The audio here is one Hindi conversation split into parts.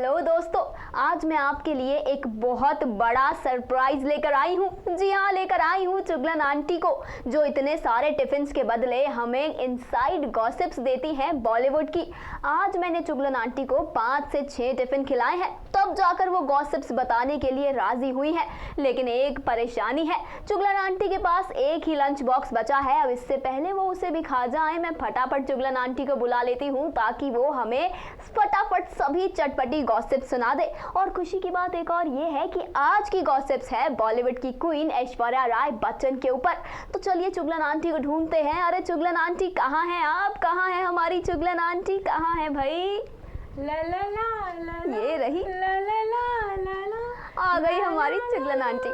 हेलो दोस्तों, आज मैं आपके लिए एक बहुत बड़ा सरप्राइज लेकर आई हूँ। जी हाँ, लेकर आई हूँ चुगलन आंटी को, जो इतने सारे टिफिन्स के बदले हमें इनसाइड गॉसिप्स देती हैं बॉलीवुड की। आज मैंने चुगलन आंटी को 5 से 6 टिफिन खिलाए हैं, तब जाकर वो गॉसिप्स बताने के लिए राजी हुई है। लेकिन एक परेशानी है, चुगलन आंटी के पास एक ही लंच बॉक्स बचा है। अब इससे पहले वो उसे भी खा जाए, मैं फटाफट चुगलन आंटी को बुला लेती हूँ ताकि वो हमें फटाफट सभी चटपटी गॉसिप सुना दे। और खुशी की बात एक और ये है कि आज की गॉसिप्स है बॉलीवुड की क्वीन ऐश्वर्या राय बच्चन के ऊपर। तो चलिए चुगलन आंटी को ढूंढते हैं। अरे चुगलन आंटी कहाँ हैं आप? कहाँ है हमारी चुगलन आंटी? कहाँ है भाई? ला ला ला ला ये रही, ला ला ला ला ला आ गई हमारी चुगलन आंटी।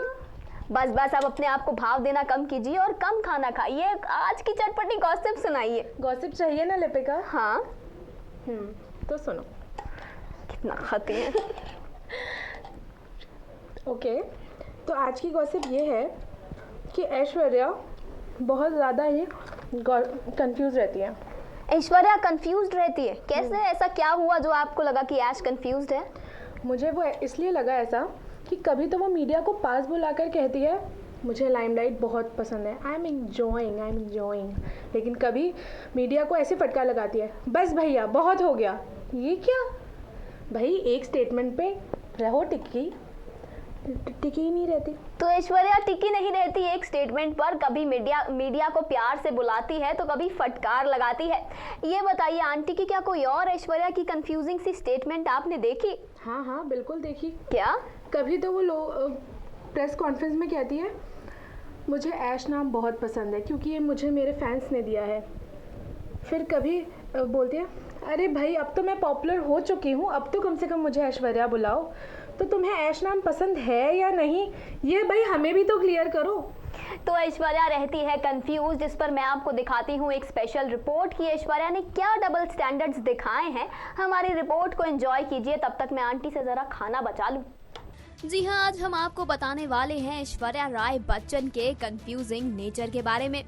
बस बस अब अपने आप को भाव देना कम कीजिए और कम खाना खाइए। आज की चटपटी गॉसिप सुनाइए। गॉसिप चाहिए ना लिपिका? हाँ, तो सुनो। कितना खाती है। ओके, तो आज की गॉसिप ये है कि ऐश्वर्या बहुत ज़्यादा ही कंफ्यूज रहती है। ऐश्वर्या कंफ्यूज्ड रहती है? कैसे? ऐसा क्या हुआ जो आपको लगा कि ऐश कंफ्यूज्ड है? मुझे वो इसलिए लगा ऐसा कि कभी तो वो मीडिया को पास बुलाकर कहती है मुझे लाइमलाइट बहुत पसंद है, आई एम एंजॉइंग, लेकिन कभी मीडिया को ऐसे फटका लगाती है बस भैया बहुत हो गया। ये क्या भाई, एक स्टेटमेंट पे रहो टिकी ही नहीं रहती। तो ऐश्वर्या टिकी नहीं रहती एक स्टेटमेंट पर, कभी मीडिया को प्यार से बुलाती है तो कभी फटकार लगाती है। ये बताइए आंटी की क्या कोई और ऐश्वर्या की कंफ्यूजिंग सी स्टेटमेंट आपने देखी? हाँ बिल्कुल देखी। क्या? कभी तो वो प्रेस कॉन्फ्रेंस में कहती है मुझे ऐश नाम बहुत पसंद है क्योंकि ये मुझे मेरे फैंस ने दिया है। फिर कभी बोलती है अरे भाई अब तो मैं पॉपुलर हो चुकी हूँ, अब तो कम से कम मुझे ऐश्वर्या बुलाओ। तो तुम्हें ऐश नाम पसंद है या नहीं, ये भाई हमें भी तो क्लियर करो। तो ऐश्वर्या रहती है कंफ्यूज, जिस पर मैं आपको दिखाती हूँ एक स्पेशल रिपोर्ट कि ऐश्वर्या ने क्या डबल स्टैंडर्ड्स दिखाए हैं। हमारी रिपोर्ट को एंजॉय कीजिए, तब तक मैं आंटी से जरा खाना बचा लूँ। जी हाँ, आज हम आपको बताने वाले हैं ऐश्वर्या राय बच्चन के कंफ्यूजिंग नेचर के बारे में।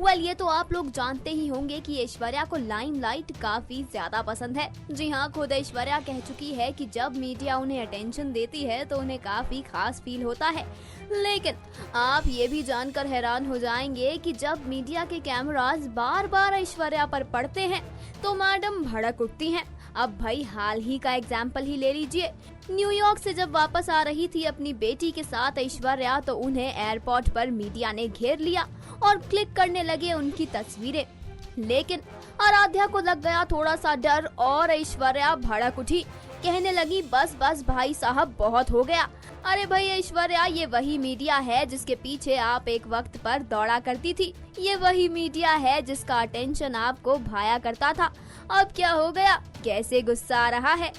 ये तो आप लोग जानते ही होंगे कि ऐश्वर्या को लाइमलाइट काफी ज्यादा पसंद है। जी हाँ, खुद ऐश्वर्या कह चुकी है कि जब मीडिया उन्हें अटेंशन देती है तो उन्हें काफी खास फील होता है। लेकिन आप ये भी जानकर हैरान हो जाएंगे कि जब मीडिया के कैमरास बार बार ऐश्वर्या पर पड़ते हैं तो मैडम भड़क उठती हैं। अब भाई हाल ही का एग्जाम्पल ही ले लीजिए। न्यूयॉर्क से जब वापस आ रही थी अपनी बेटी के साथ ऐश्वर्या, तो उन्हें एयरपोर्ट पर मीडिया ने घेर लिया और क्लिक करने लगे उनकी तस्वीरें। लेकिन आराध्या को लग गया थोड़ा सा डर और ऐश्वर्या भड़क उठी, कहने लगी बस बस भाई साहब बहुत हो गया। अरे भाई ऐश्वर्या, ये वही मीडिया है जिसके पीछे आप एक वक्त पर दौड़ा करती थी। ये वही मीडिया है जिसका अटेंशन आपको भाया करता था। अब क्या हो गया? कैसे गुस्सा आ रहा है?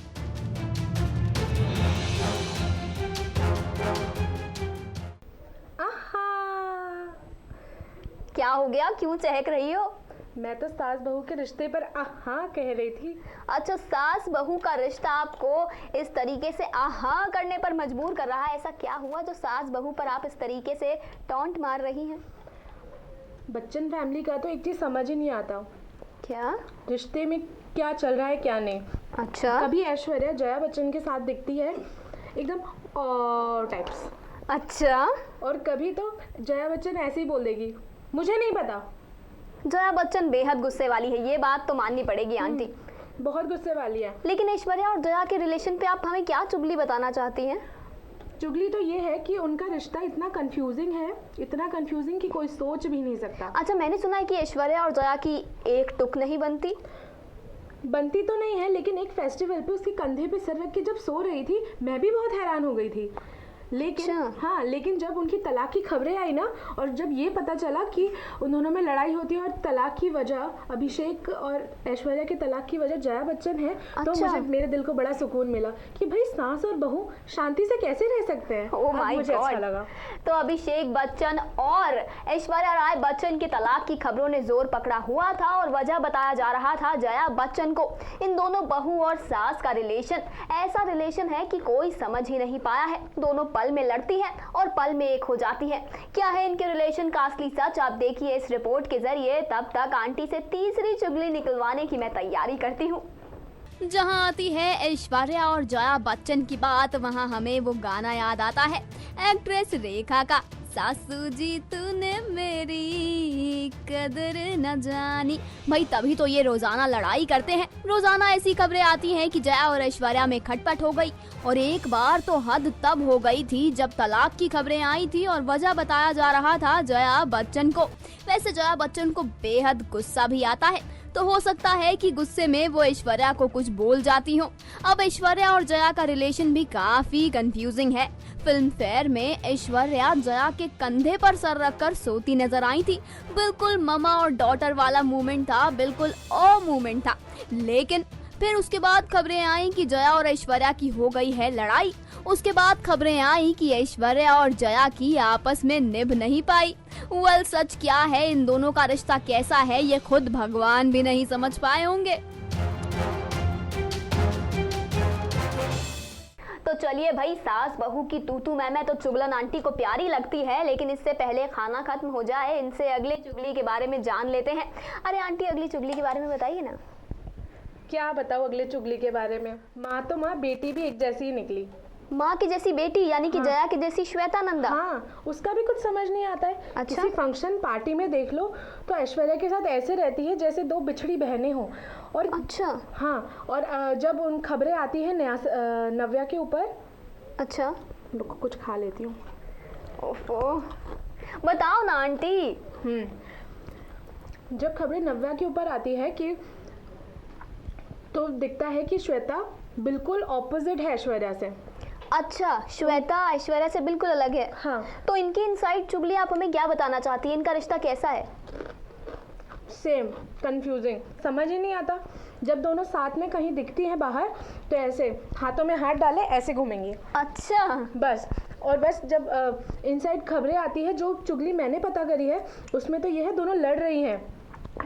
क्या हो गया? क्यों चहक रही हो? मैं तो सास बहू के रिश्ते पर आहा कह रही थी। अच्छा, सास बहू का रिश्ता आपको इस तरीके से आहा करने पर मजबूर कर रहा है। ऐसा क्या हुआ जो सास बहू पर आप इस तरीके से टॉन्ट मार रही हैं? बच्चन फैमिली का तो एक चीज समझ ही नहीं आता। क्या? रिश्ते में क्या चल रहा है क्या नहीं। अच्छा, कभी ऐश्वर्या जया बच्चन के साथ दिखती है एकदम और टाइप्स। अच्छा, और कभी तो जया बच्चन ऐसे ही बोल देगी मुझे नहीं पता। जया बच्चन बेहद गुस्से वाली है, ये बात तो माननी पड़ेगी आंटी। बहुत गुस्से वाली है। लेकिन ऐश्वर्या और जया के रिलेशन पे आप हमें क्या चुगली बताना चाहती हैं? चुगली तो ये है कि उनका रिश्ता इतना कंफ्यूजिंग कि कोई सोच भी नहीं सकता। अच्छा, मैंने सुना है कि ऐश्वर्या और जया की एक टुक नहीं बनती तो नहीं है, लेकिन एक फेस्टिवल पे उसके कंधे पे सर रख के जब सो रही थी मैं भी बहुत हैरान हो गई थी। लेकिन हाँ, लेकिन जब उनकी तलाक की खबरें आई ना, और जब ये पता चला कि उन दोनों में लड़ाई होती है और तलाक की वजह अभिषेक और ऐश्वर्या के तलाक की वजह जया बच्चन है, तो मुझे मेरे दिल को बड़ा सुकून मिला कि भाई सास और बहू शांति से कैसे रह सकते हैं। मुझे अच्छा लगा। तो अभिषेक बच्चन और ऐश्वर्या राय बच्चन के तलाक की खबरों ने जोर पकड़ा हुआ था और वजह बताया जा रहा था जया बच्चन को। इन दोनों बहू और सास का रिलेशन ऐसा रिलेशन है कि कोई समझ ही नहीं पाया है। दोनों पल में लड़ती है और पल में एक हो जाती है। क्या है इनके रिलेशन का असली सच, आप देखिए इस रिपोर्ट के जरिए। तब तक आंटी से तीसरी चुगली निकलवाने की मैं तैयारी करती हूँ। जहां आती है ऐश्वर्या और जया बच्चन की बात, वहां हमें वो गाना याद आता है एक्ट्रेस रेखा का, सासू जी तूने मेरी कदर न जानी। भाई तभी तो ये रोजाना लड़ाई करते हैं। रोजाना ऐसी खबरें आती हैं कि जया और ऐश्वर्या में खटपट हो गई, और एक बार तो हद तब हो गई थी जब तलाक की खबरें आई थी और वजह बताया जा रहा था जया बच्चन को। वैसे जया बच्चन को बेहद गुस्सा भी आता है, तो हो सकता है कि गुस्से में वो ऐश्वर्या को कुछ बोल जाती हो। अब ऐश्वर्या और जया का रिलेशन भी काफी कंफ्यूजिंग है। फिल्म फेयर में ऐश्वर्या जया के कंधे पर सर रखकर सोती नजर आई थी। बिल्कुल ममा और डॉटर वाला मूवमेंट था, बिल्कुल ओ मूवमेंट था। लेकिन फिर उसके बाद खबरें आई कि जया और ऐश्वर्या की हो गई है लड़ाई। उसके बाद खबरें आई कि ऐश्वर्या और जया की आपस में निभ नहीं पाई। वेल, सच क्या है, इन दोनों का रिश्ता कैसा है, ये खुद भगवान भी नहीं समझ पाए होंगे। तो चलिए भाई, सास बहू की तू मैं तो चुगलन आंटी को प्यारी लगती है, लेकिन इससे पहले खाना खत्म हो जाए, इनसे अगले चुगली के बारे में जान लेते हैं। अरे आंटी, अगली चुगली के बारे में बताइए ना। क्या बताओ अगले चुगली के बारे में? माँ तो माँ, बेटी भी एक जैसी ही निकली। माँ की जैसी बेटी यानी कि जया की जैसी श्वेता नंदा? हाँ, उसका भी कुछ समझ नहीं आता है। अच्छा? किसी फंक्शन पार्टी में देख लो तो ऐश्वर्या के साथ ऐसे रहती है जैसे दो बिछड़ी बहनें हों। और अच्छा। हाँ, और जब उन खबरें आती है नव्या के ऊपर। अच्छा, कुछ खा लेती हूँ। ओफो, बताओ ना आंटी। जब खबरें नव्या के ऊपर आती है कि तो दिखता है कि श्वेता बिल्कुल ऑपोजिट है ऐश्वर्या से। अच्छा, श्वेता ऐश्वर्या से बिल्कुल अलग है। हाँ। तो इनकी इनसाइड चुगली आप हमें क्या बताना चाहती है? इनका रिश्ता कैसा है? सेम, कंफ्यूजिंग, समझ ही नहीं आता। जब दोनों साथ में कहीं दिखती हैं बाहर तो ऐसे हाथों में हाथ डाले ऐसे घूमेंगी। अच्छा, बस। और बस जब इनसाइड खबरें आती है, जो चुगली मैंने पता करी है उसमें तो ये है, दोनों लड़ रही हैं।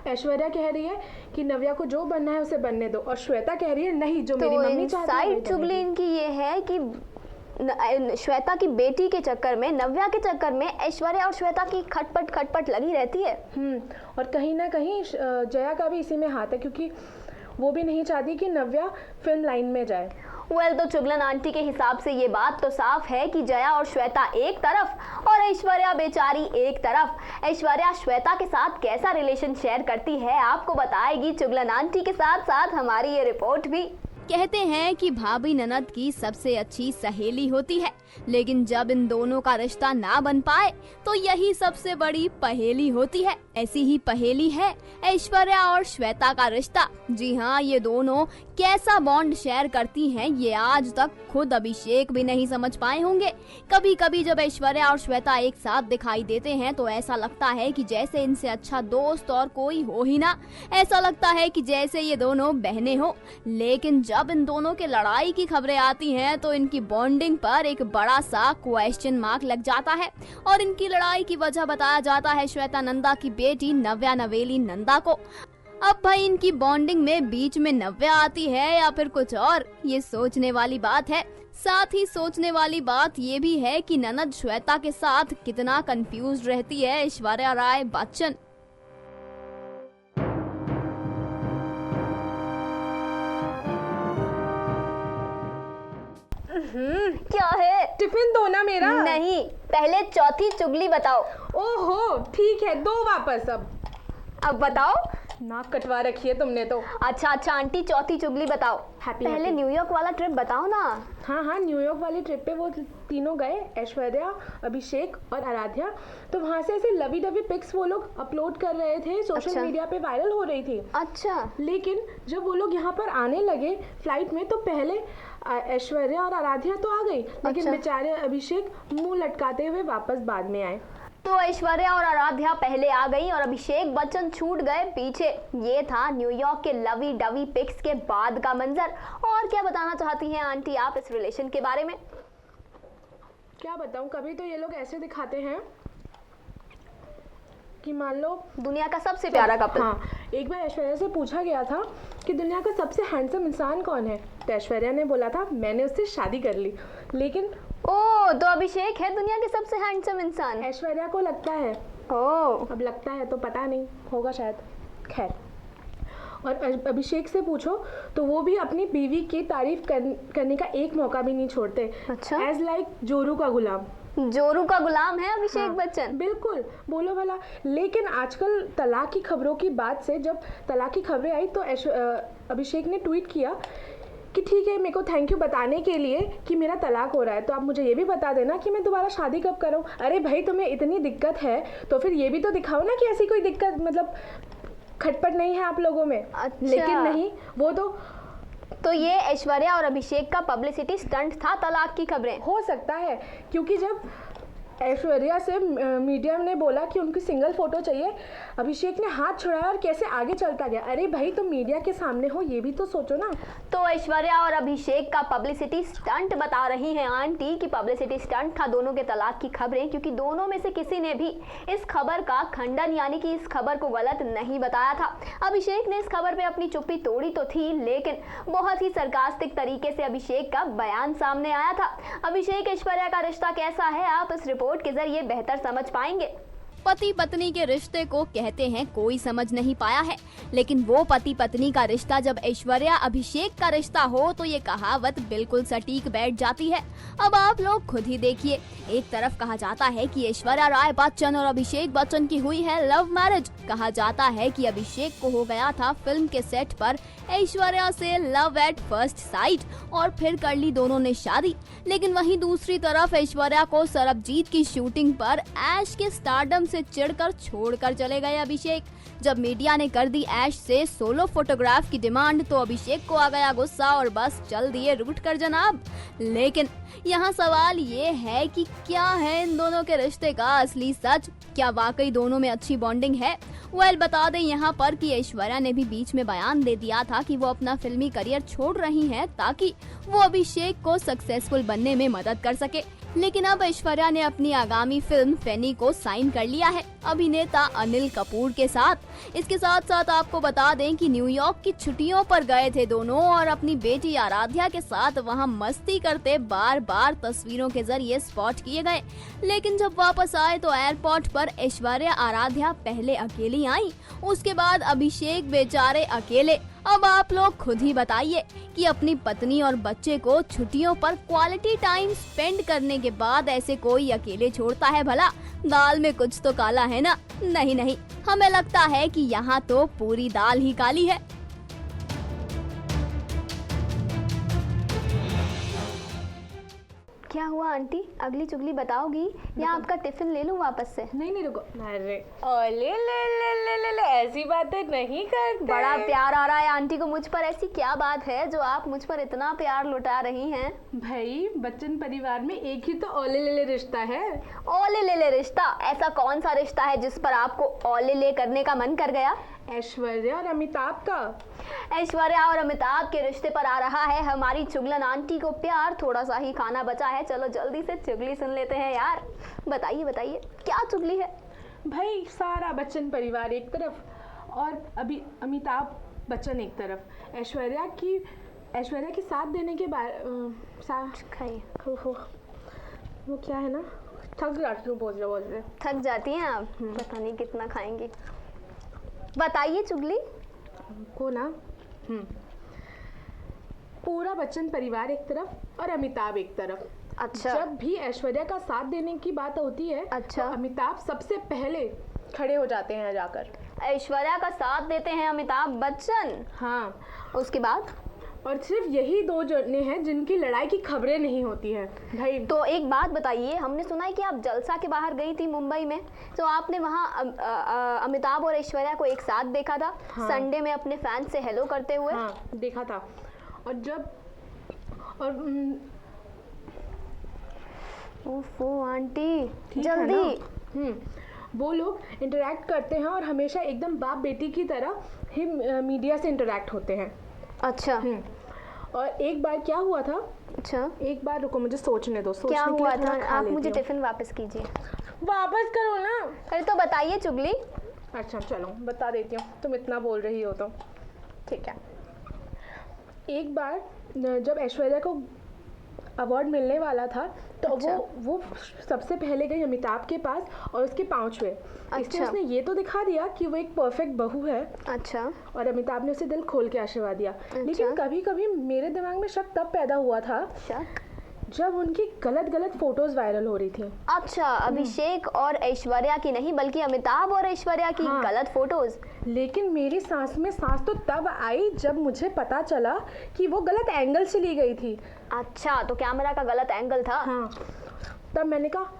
ऐश्वर्या कह रही है कि नव्या को जो बनना है उसे बनने दो, और श्वेता कह रही है नहीं, जो मेरी मम्मी चाहती है। इनसाइड चुगली इनकी ये है कि श्वेता की बेटी के चक्कर में, नव्या के चक्कर में ऐश्वर्या और श्वेता की खटपट लगी रहती है। और कहीं ना कहीं जया का भी इसी में हाथ है, क्योंकि वो भी नहीं चाहती कि नव्या फिल्म लाइन में जाए। वेल, तो चुगलन आंटी के हिसाब से ये बात तो साफ है कि जया और श्वेता एक तरफ और ऐश्वर्या बेचारी एक तरफ। ऐश्वर्या श्वेता के साथ कैसा रिलेशन शेयर करती है आपको बताएगी चुगलन आंटी के साथ साथ हमारी ये रिपोर्ट भी। कहते हैं कि भाभी ननद की सबसे अच्छी सहेली होती है, लेकिन जब इन दोनों का रिश्ता ना बन पाए तो यही सबसे बड़ी पहेली होती है। ऐसी ही पहेली है ऐश्वर्या और श्वेता का रिश्ता। जी हाँ, ये दोनों कैसा बॉन्ड शेयर करती हैं ये आज तक खुद अभिषेक भी नहीं समझ पाए होंगे। कभी कभी जब ऐश्वर्या और श्वेता एक साथ दिखाई देते हैं तो ऐसा लगता है कि जैसे इनसे अच्छा दोस्त और कोई हो ही ना। ऐसा लगता है कि जैसे ये दोनों बहनें हो। लेकिन जब इन दोनों के लड़ाई की खबरें आती हैं तो इनकी बॉन्डिंग पर एक बड़ा सा क्वेश्चन मार्क लग जाता है, और इनकी लड़ाई की वजह बताया जाता है श्वेता नंदा की बेटी नव्या नवेली नंदा को। अब भाई, इनकी बॉन्डिंग में बीच में नव्या आती है या फिर कुछ और, ये सोचने वाली बात है। साथ ही सोचने वाली बात ये भी है कि ननद श्वेता के साथ कितना कंफ्यूज रहती है ऐश्वर्या राय बच्चन। क्या है? टिफिन दो ना मेरा। नहीं, पहले चौथी चुगली बताओ। ओहो, ठीक है, दो वापस। अब बताओ। नाक कटवा रखी है तुमने तो। अच्छा आंटी, चौथी चुगली बताओ। पहले न्यूयॉर्क वाला ट्रिप बताओ ना। हाँ, न्यूयॉर्क वाली ट्रिप पे वो तीनों गए, ऐश्वर्या, अभिषेक और आराध्या। तो वहाँ से ऐसे लवी डवी पिक्स वो लोग अपलोड कर रहे थे, सोशल मीडिया पे वायरल हो रही थी। अच्छा। लेकिन जब वो लोग यहाँ पर आने लगे फ्लाइट में तो पहले ऐश्वर्या और आराध्या तो आ गई, लेकिन बेचारे अभिषेक मुंह लटकाते हुए वापस बाद में आए। तो ऐश्वर्या और आराध्या पहले आ गई और अभिषेक बच्चन छूट गए पीछे। ये था न्यूयॉर्क के लवी डवी पिक्स के बाद का मंजर। और क्या बताना चाहती हैं आंटी आप इस रिलेशन के बारे में? क्या बताऊं, कभी तो ये लोग ऐसे दिखाते हैं कि मान लो दुनिया का सबसे प्यारा कपल। हाँ, एक बार ऐश्वर्या से पूछा गया था कि दुनिया का सबसे हैंडसम इंसान कौन है, तो ऐश्वर्या ने बोला था मैंने उससे शादी कर ली। लेकिन तो अभिषेक है दुनिया के सबसे हैंडसम इंसान, ऐश्वर्या को लगता है। अब लगता है तो पता नहीं, होगा शायद। खैर, और अभिषेक से पूछो तो वो भी अपनी बीवी की तारीफ करने का एक मौका भी नहीं छोड़ते। अच्छा, एज लाइक जोरू का गुलाम। जोरू का गुलाम है अभिषेक हाँ, बच्चन। बिल्कुल, बोलो भला। लेकिन आजकल तलाक की खबरों की बात से जब तलाक की खबरें आई तो अभिषेक ने ट्वीट किया कि ठीक है, मेरे को थैंक यू बताने के लिए कि मेरा तलाक हो रहा है, तो आप मुझे ये भी बता देना कि मैं दोबारा शादी कब करूं। अरे भाई, तुम्हें इतनी दिक्कत है तो फिर ये भी तो दिखाओ ना कि ऐसी कोई दिक्कत, मतलब खटपट नहीं है आप लोगों में। अच्छा। लेकिन नहीं, वो तो ये ऐश्वर्या और अभिषेक का पब्लिसिटी स्टंट था तलाक की खबरें। हो सकता है, क्योंकि जब ऐश्वर्या से मीडिया ने बोला कि उनकी सिंगल फोटो चाहिए, अभिषेक ने हाथ छुड़ाया और कैसे आगे चलता गया। अरे भाई, तुम मीडिया के सामने हो, ये भी तो सोचो ना। तो ऐश्वर्या और अभिषेक का पब्लिसिटी स्टंट बता रही हैं आंटी कि पब्लिसिटी स्टंट था दोनों के तलाक की खबरें, क्योंकि दोनों में से किसी ने भी इस खबर का खंडन यानी कि इस खबर को गलत नहीं बताया था। अभिषेक ने इस खबर पे अपनी चुप्पी तोड़ी तो थी, लेकिन बहुत ही सरकास्टिक तरीके से अभिषेक का बयान सामने आया था। अभिषेक ऐश्वर्या का रिश्ता कैसा है, आप इस रिपोर्ट के जरिए बेहतर समझ पाएंगे। पति पत्नी के रिश्ते को कहते हैं कोई समझ नहीं पाया है, लेकिन वो पति पत्नी का रिश्ता जब ऐश्वर्या अभिषेक का रिश्ता हो तो ये कहावत बिल्कुल सटीक बैठ जाती है। अब आप लोग खुद ही देखिए। एक तरफ कहा जाता है कि ऐश्वर्या राय बच्चन और अभिषेक बच्चन की हुई है लव मैरिज। कहा जाता है कि अभिषेक को हो गया था फिल्म के सेट पर ऐश्वर्या से लव एट फर्स्ट साइट और फिर कर ली दोनों ने शादी। लेकिन वहीं दूसरी तरफ ऐश्वर्या को सरबजीत की शूटिंग पर ऐश के स्टारडम से चिढ़कर छोड़कर चले गए अभिषेक। जब मीडिया ने कर दी ऐश से सोलो फोटोग्राफ की डिमांड तो अभिषेक को आ गया गुस्सा और बस चल दिए रूठ कर जनाब। लेकिन यहाँ सवाल ये है कि क्या है इन दोनों के रिश्ते का असली सच? क्या वाकई दोनों में अच्छी बॉन्डिंग है? बता दें यहाँ पर कि ऐश्वर्या ने भी बीच में बयान दे दिया था कि वो अपना फिल्मी करियर छोड़ रही हैं ताकि वो अभिषेक को सक्सेसफुल बनने में मदद कर सके। लेकिन अब ऐश्वर्या ने अपनी आगामी फिल्म फैनी को साइन कर लिया है अभिनेता अनिल कपूर के साथ। इसके साथ साथ आपको बता दें कि न्यूयॉर्क की छुट्टियों पर गए थे दोनों और अपनी बेटी आराध्या के साथ वहां मस्ती करते बार बार तस्वीरों के जरिए स्पॉट किए गए। लेकिन जब वापस आए तो एयरपोर्ट पर ऐश्वर्या आराध्या पहले अकेली आई, उसके बाद अभिषेक बेचारे अकेले। अब आप लोग खुद ही बताइए कि अपनी पत्नी और बच्चे को छुट्टियों पर क्वालिटी टाइम स्पेंड करने के बाद ऐसे कोई अकेले छोड़ता है भला? दाल में कुछ तो काला है ना? नहीं नहीं, हमें लगता है कि यहाँ तो पूरी दाल ही काली है। क्या हुआ आंटी, अगली चुगली बताओगी या आपका टिफिन ले लूं वापस से? नहीं रुको। अरे ले ले ले ले ले ले, ऐसी बातें नहीं करते। बड़ा प्यार आ रहा है आंटी को मुझ पर। ऐसी क्या बात है जो आप मुझ पर इतना प्यार लुटा रही हैं? भाई, बच्चन परिवार में एक ही तो ओले ले ले रिश्ता है। ओले ले ले रिश्ता? ऐसा कौन सा रिश्ता है जिस पर आपको ओले ले करने का मन कर गया? ऐश्वर्या और अमिताभ का। ऐश्वर्या और अमिताभ के रिश्ते पर आ रहा है हमारी चुगलन आंटी को प्यार। थोड़ा सा ही खाना बचा है, चलो जल्दी से चुगली सुन लेते हैं यार। बताइए बताइए, क्या चुगली है? भाई, सारा बच्चन परिवार एक तरफ और अभी अमिताभ बच्चन एक तरफ। ऐश्वर्या की साथ देने के बाद वो क्या है ना, थक जाती हूँ बोल रहे। थक जाती हैं आप? पता नहीं कितना खाएंगी। बताइए चुगली को ना। पूरा बच्चन परिवार एक तरफ और अमिताभ एक तरफ। अच्छा। जब भी ऐश्वर्या का साथ देने की बात होती है, अच्छा, तो अमिताभ सबसे पहले खड़े हो जाते हैं जाकर। ऐश्वर्या का साथ देते हैं अमिताभ बच्चन? हाँ। उसके बाद? और सिर्फ यही दो जने हैं जिनकी लड़ाई की खबरें नहीं होती है भाई। तो एक बात बताइए, हमने सुना है कि आप जलसा के बाहर गई थी मुंबई में, तो आपने वहाँ अमिताभ और ऐश्वर्या को एक साथ देखा था। हाँ। संडे में अपने फैंस से हेलो करते हुए। हाँ, देखा था। ओफो आंटी, जल्दी। वो लोग इंटरेक्ट करते हैं और हमेशा एकदम बाप बेटी की तरह ही मीडिया से इंटरेक्ट होते हैं। अच्छा। और एक बार क्या हुआ था? अच्छा, एक बार रुको, मुझे सोचने दो। क्या हुआ था? आप मुझे टिफिन वापस कीजिए। वापस करो ना। अरे तो बताइए चुगली। अच्छा चलो, बता देती हूँ, तुम इतना बोल रही हो तो ठीक है। एक बार जब ऐश्वर्या को अवार्ड मिलने वाला था तो अच्छा। वो सबसे पहले गई अमिताभ के पास और उसके पाँव छुए। इससे अच्छा। उसने ये तो दिखा दिया कि वो एक परफेक्ट बहू है अच्छा। और अमिताभ ने उसे दिल खोल के आशीर्वाद दिया। लेकिन कभी कभी मेरे दिमाग में शक तब पैदा हुआ था शक? जब उनकी गलत फोटोज वायरल हो रही थी। अच्छा, अभिषेक और ऐश्वर्या की नहीं बल्कि अमिताभ और ऐश्वर्या की हाँ। गलत फोटोज। लेकिन मेरी सांस में सांस तो तब आई जब मुझे पता चला कि वो गलत एंगल से ली गई थी। अच्छा, तो कैमरा का गलत एंगल था। हाँ, तब मैंने कहा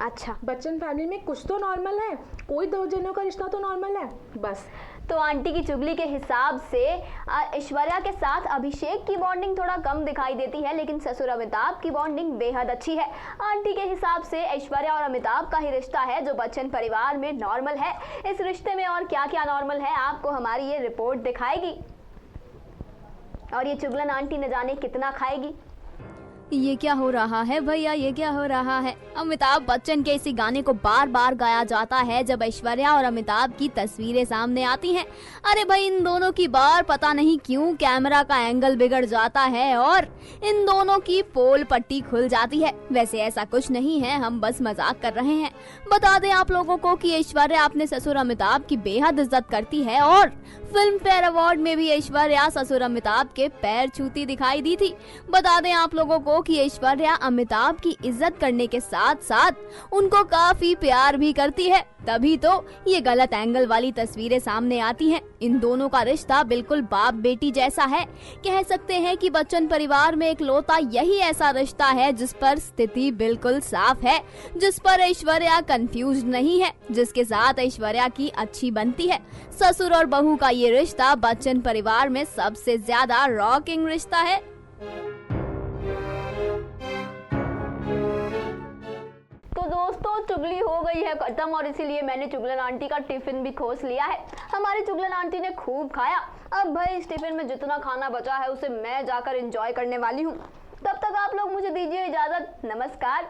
अच्छा, बच्चन फैमिली में कुछ तो नॉर्मल है, कोई दो जनों का रिश्ता तो नॉर्मल है बस। तो आंटी की चुगली के हिसाब से ऐश्वर्या के साथ अभिषेक की बॉन्डिंग थोड़ा कम दिखाई देती है, लेकिन ससुर अमिताभ की बॉन्डिंग बेहद अच्छी है। आंटी के हिसाब से ऐश्वर्या और अमिताभ का ही रिश्ता है जो बच्चन परिवार में नॉर्मल है। इस रिश्ते में और क्या क्या नॉर्मल है आपको हमारी ये रिपोर्ट दिखाएगी, और ये चुगलन आंटी न जाने कितना खाएगी। ये क्या हो रहा है भैया, ये क्या हो रहा है? अमिताभ बच्चन के इसी गाने को बार बार गाया जाता है जब ऐश्वर्या और अमिताभ की तस्वीरें सामने आती हैं। अरे भाई, इन दोनों की बार पता नहीं क्यों कैमरा का एंगल बिगड़ जाता है और इन दोनों की पोल पट्टी खुल जाती है। वैसे ऐसा कुछ नहीं है, हम बस मजाक कर रहे हैं। बता दें आप लोगों को कि ऐश्वर्या अपने ससुर अमिताभ की बेहद इज्जत करती है और फिल्म फेयर अवार्ड में भी ऐश्वर्या ससुर अमिताभ के पैर छूती दिखाई दी थी। बता दें आप लोगों को कि ऐश्वर्या अमिताभ की इज्जत करने के साथ साथ उनको काफी प्यार भी करती है, तभी तो ये गलत एंगल वाली तस्वीरें सामने आती हैं। इन दोनों का रिश्ता बिल्कुल बाप बेटी जैसा है। कह सकते हैं कि बच्चन परिवार में इकलौता यही ऐसा रिश्ता है जिस पर स्थिति बिल्कुल साफ है, जिस पर ऐश्वर्या कंफ्यूज नहीं है, जिसके साथ ऐश्वर्या की अच्छी बनती है। ससुर और बहू का ये रिश्ता बच्चन परिवार में सबसे ज्यादा रॉकिंग रिश्ता है। तो दोस्तों, चुगली हो गई है खत्म और इसीलिए मैंने चुगलन आंटी का टिफिन भी खोस लिया है। हमारी चुगलन आंटी ने खूब खाया। अब भाई इस टिफिन में जितना खाना बचा है उसे मैं जाकर एंजॉय करने वाली हूँ। तब तक आप लोग मुझे दीजिए इजाजत। नमस्कार।